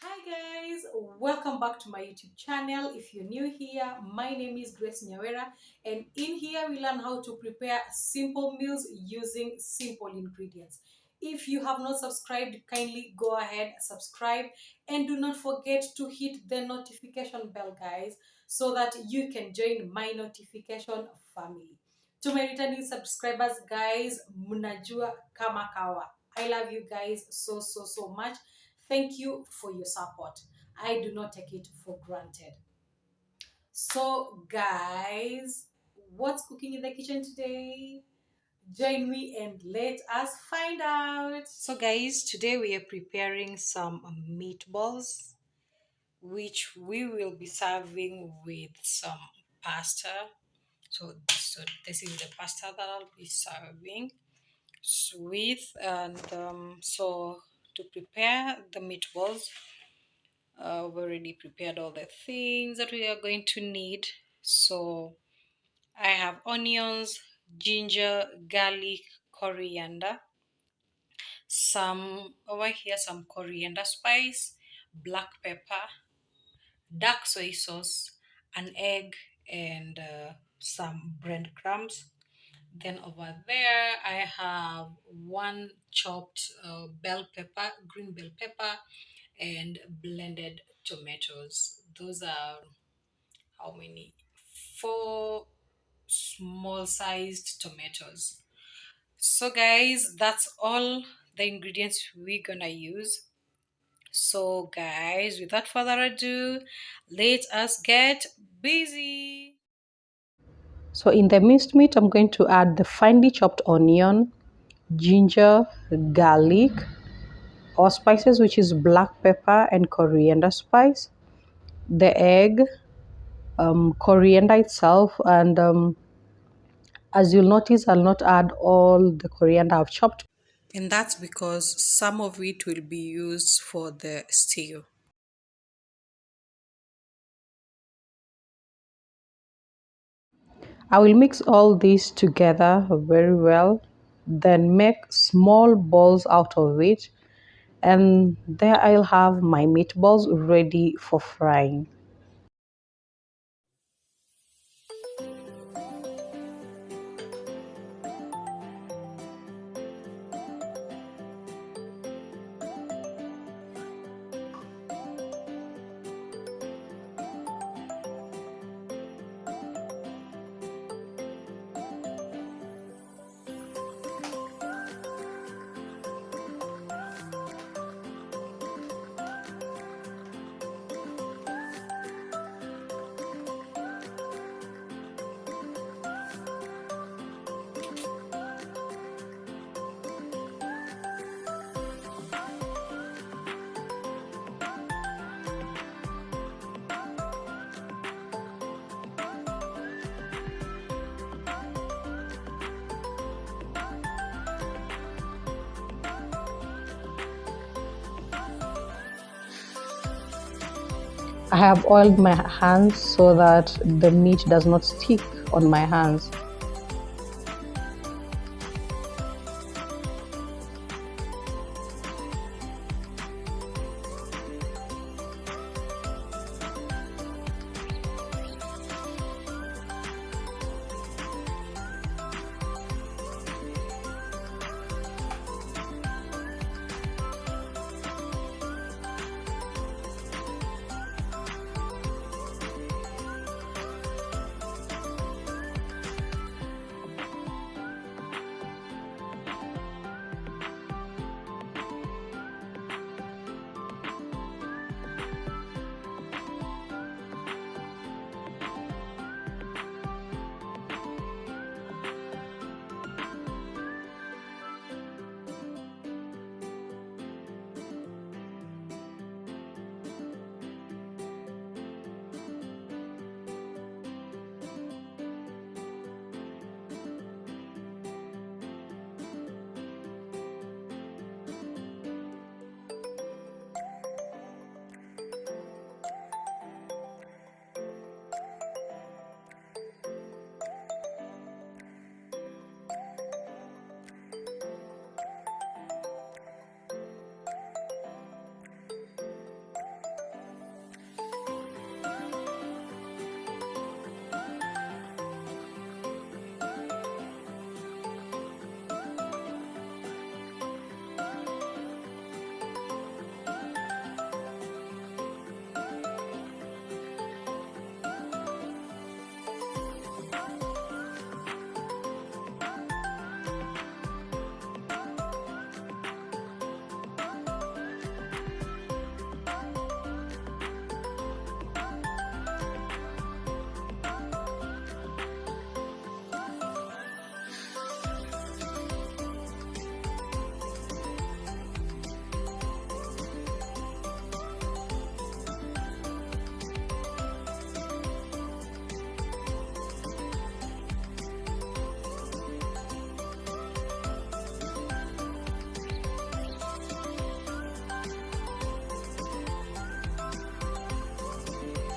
Hi guys, welcome back to my YouTube channel. If you're new here, my name is Nyawera, and in here we learn how to prepare simple meals using simple ingredients. If you have not subscribed, kindly go ahead, subscribe, and do not forget to hit the notification bell, guys, so that you can join my notification family. To my returning subscribers, guys, munajua kama kawa. I love you guys so much. Thank you for your support. I do not take it for granted. So, guys, what's cooking in the kitchen today? Join me and let us find out. So, guys, today we are preparing some meatballs, which we will be serving with some pasta. So this is the pasta that I'll be serving with, and so to prepare the meatballs, we've already prepared all the things that we are going to need. So I have onions, ginger, garlic, coriander, some over here, some coriander spice, black pepper, dark soy sauce, an egg, and some breadcrumbs. Then over there, I have one chopped bell pepper, green bell pepper, and blended tomatoes. Those are how many? Four small sized tomatoes. So, guys, that's all the ingredients we're gonna use. So, guys, without further ado, let us get busy. So in the minced meat, I'm going to add the finely chopped onion, ginger, garlic, or spices, which is black pepper and coriander spice, the egg, coriander itself, and as you'll notice, I'll not add all the coriander I've chopped. And that's because some of it will be used for the stew. I will mix all this together very well, then make small balls out of it, and there I'll have my meatballs ready for frying. I have oiled my hands so that the meat does not stick on my hands.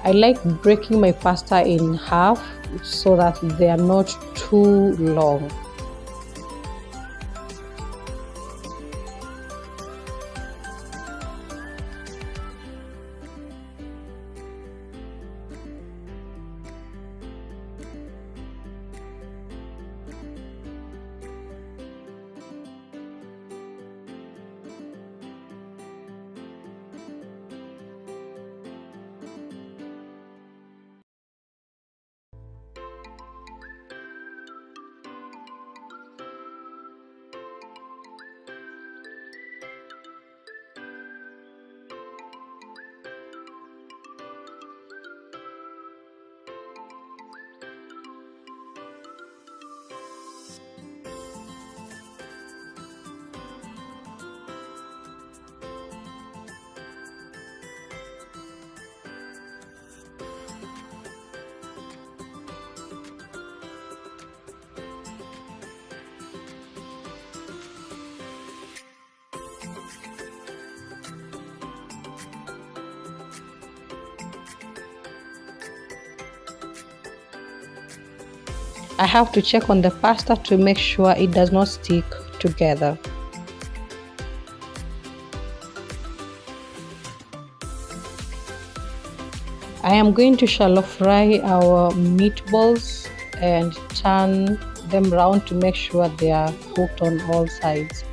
I like breaking my pasta in half so that they are not too long. I have to check on the pasta to make sure it does not stick together. I am going to shallow fry our meatballs and turn them round to make sure they are cooked on all sides.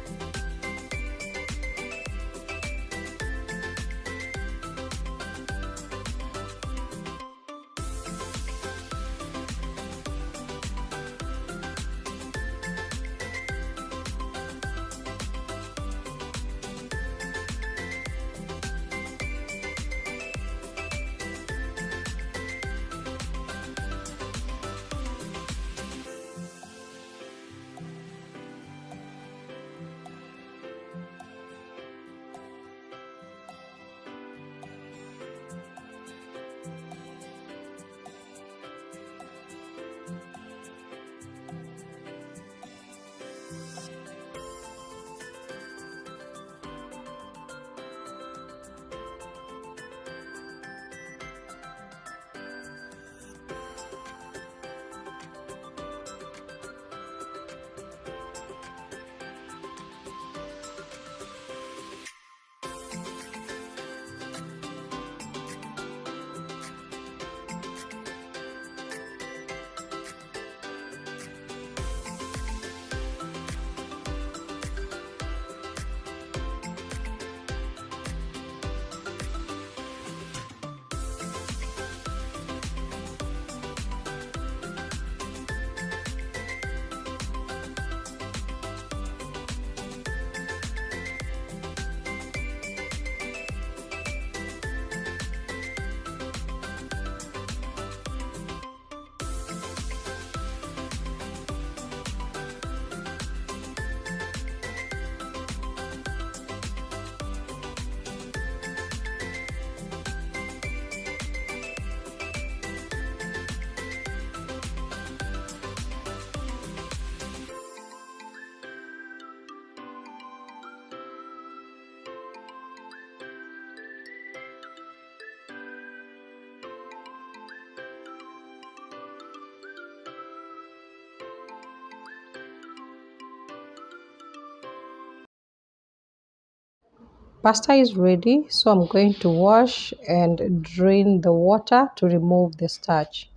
Pasta is ready, so I'm going to wash and drain the water to remove the starch.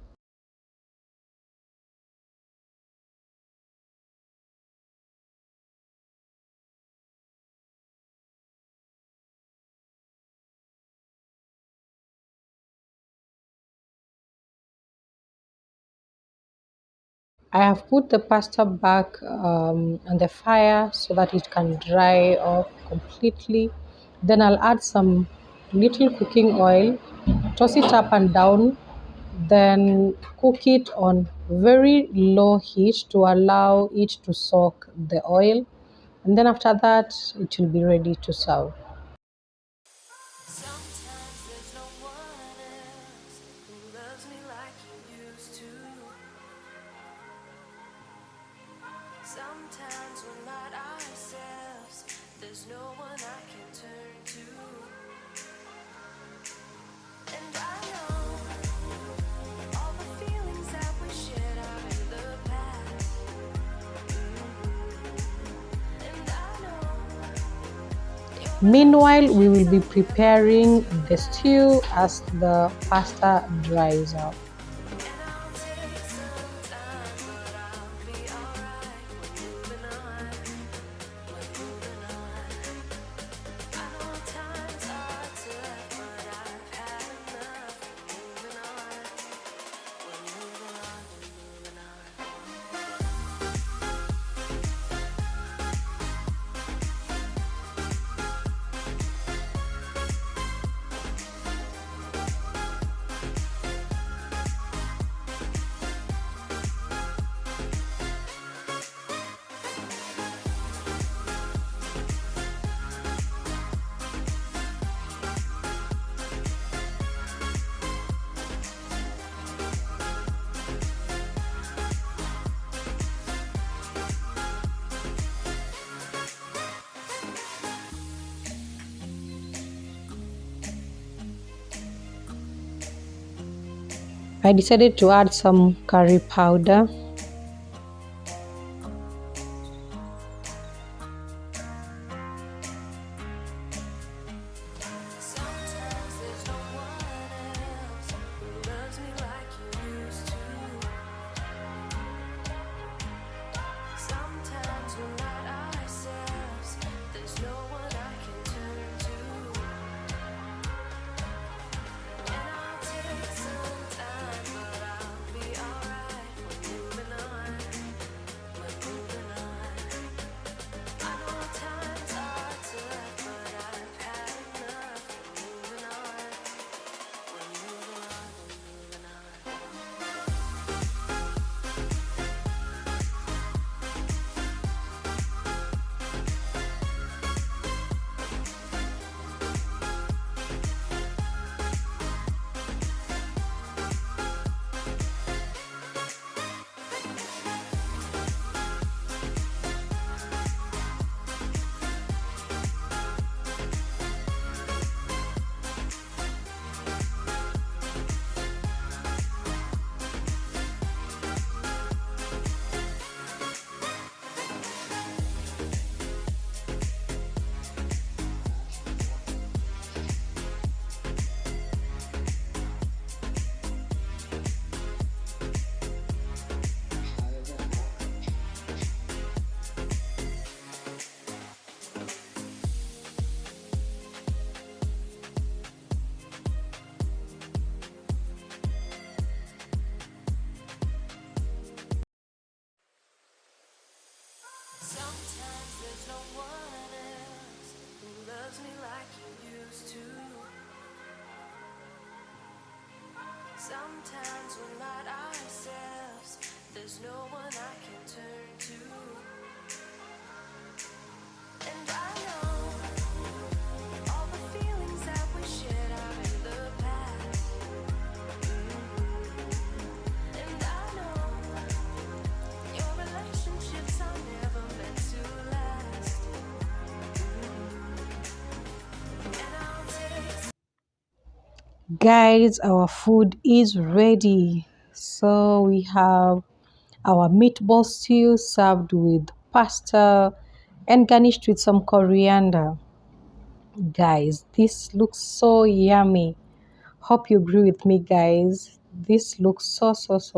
I have put the pasta back on the fire so that it can dry off completely. Then I'll add some little cooking oil, toss it up and down, then cook it on very low heat to allow it to soak the oil. And then after that, it will be ready to serve. Sometimes there's no one else who loves me like you used to. Sometimes we're not ourselves. There's no one I can turn to. And I know Meanwhile, we will be preparing the stew as the pasta dries out. And I'll take some time, but I'll be alright. We're moving on, we're moving on. I know times are tough, but I've had enough. We're moving on, we're moving on, we're moving on. I decided to add some curry powder. Sometimes there's no one else who loves me like you used to. Sometimes we're not ourselves. There's no one I can turn to. And I'll take some time, but I'll be alright. We're moving on, we're moving on. I know times are tough, but I've had enough. We're moving on, we're moving on, we're moving on. Sometimes there's no one else who loves me like you used to. Sometimes we're not ourselves. There's no one I can turn to. And I know all the feelings that we shared are in the past. And I know your relationships are never meant to last. And I'll take Guys, our food is ready. So we have our meatball stew served with pasta and garnished with some coriander. Guys, this looks so yummy. Hope you agree with me, guys. This looks so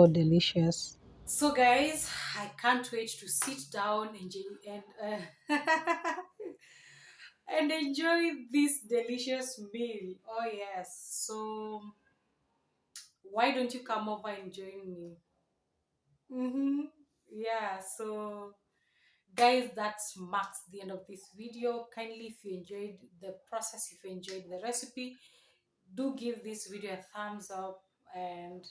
delicious. So guys, I can't wait to sit down and and enjoy this delicious meal. Oh yes. So why don't you come over and join me? Mm-hmm. Yeah. So guys, that marks the end of this video. Kindly, if you enjoyed the process, if you enjoyed the recipe, do give this video a thumbs up. And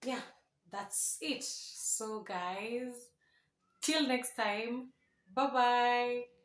yeah, that's it. So guys, till next time, bye bye.